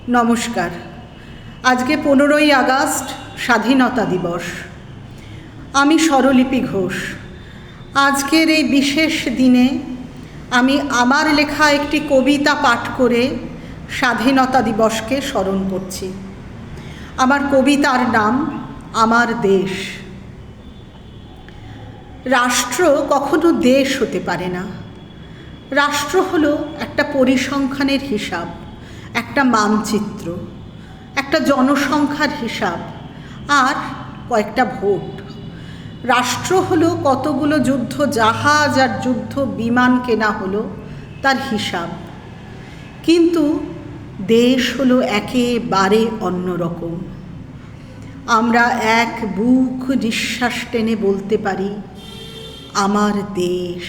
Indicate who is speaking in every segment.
Speaker 1: নমস্কার। আজকে 15ই আগস্ট স্বাধীনতা দিবস। আমি স্বরলিপি ঘোষ। আজকের এই বিশেষ দিনে আমি আমার লেখা একটি কবিতা পাঠ করে স্বাধীনতা দিবসকে স্মরণ করছি। আমার কবিতার নাম আমার দেশ। রাষ্ট্র কখনো দেশ হতে পারে না। রাষ্ট্র হলো একটা পরিসংখ্যানের হিসাব, একটা মানচিত্র, একটা জনসংখ্যার হিসাব আর কয়েকটা ভোট। রাষ্ট্র হলো কতগুলো যুদ্ধ জাহাজ আর যুদ্ধ বিমান কেনা হলো তার হিসাব। কিন্তু দেশ হলো একেবারে অন্যরকম। আমরা এক বুক নিঃশ্বাস টেনে বলতে পারি, আমার দেশ।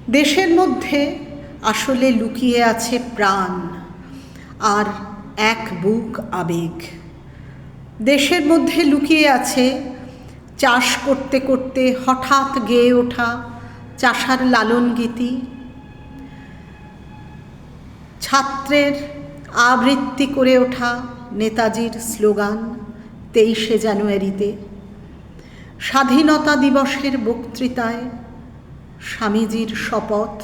Speaker 1: দেশের মধ্যে আসলে লুকিয়ে আছে প্রাণ আর এক বুক আবেগ। দেশের মধ্যে লুকিয়ে আছে চাষ করতে করতে হঠাৎ গেয়ে ওঠা চাষার লালন গীতি, ছাত্রের আবৃত্তি করে ওঠা নেতাজির স্লোগান 23শে জানুয়ারিতে, স্বাধীনতা দিবসের বক্তৃতায় স্বামীজির শপথ,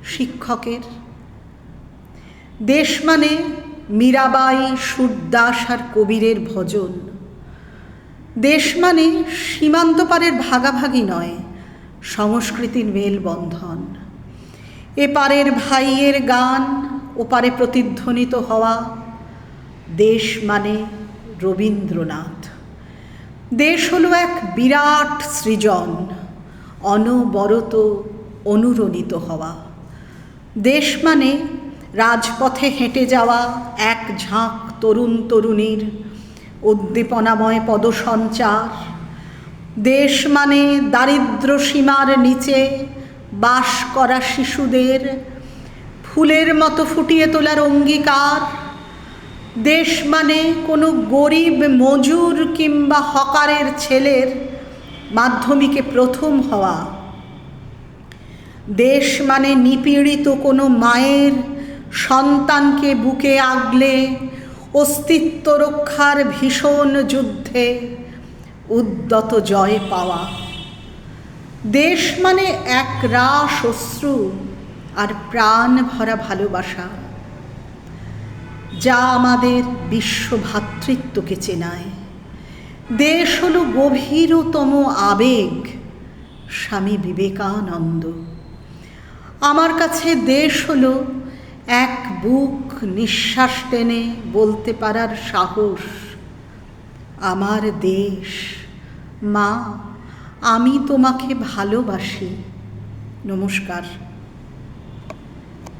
Speaker 1: শিক্ষকের। দেশ মানে মীরাবাই, সূরদাস আর কবীরের ভজন। দেশ মানে সীমান্ত পারের ভাগাভাগি নয়, সংস্কৃতির মেলবন্ধন। এপারের ভাইয়ের গান ওপারে প্রতিধ্বনিত হওয়া। দেশ মানে রবীন্দ্রনাথ। দেশ হলো এক বিরাট সৃজন, অনবরত অনুরণিত হওয়া। দেশ মানে রাজপথে হেঁটে যাওয়া এক ঝাঁক তরুণ তরুণীর উদ্দীপনাময় পদসঞ্চার। দেশ মানে দারিদ্র সীমার নিচে বাস করা শিশুদের ফুলের মতো ফুটিয়ে তোলার অঙ্গীকার। দেশ মানে কোনো গরিব মজুর কিংবা হকারের ছেলের মাধ্যমিকে প্রথম হওয়া। দেশ মানে নিপীড়িত কোনো মায়ের সন্তানকে বুকে আগলে অস্তিত্ব রক্ষার ভীষণ যুদ্ধে উদ্যত জয় পাওয়া। দেশ মানে এক রাশ অশ্রু আর প্রাণ ভরা ভালোবাসা, যা আমাদের বিশ্বভ্রাতৃত্বকে চেনায়। দেশ হলো গভীরতম আবেগ, স্বামী বিবেকানন্দ। আমার কাছে দেশ হলো এক বুক নিঃশ্বাস টেনে বলতে পারার সাহস, আমার দেশ। মা, আমি তোমাকে ভালোবাসি। নমস্কার।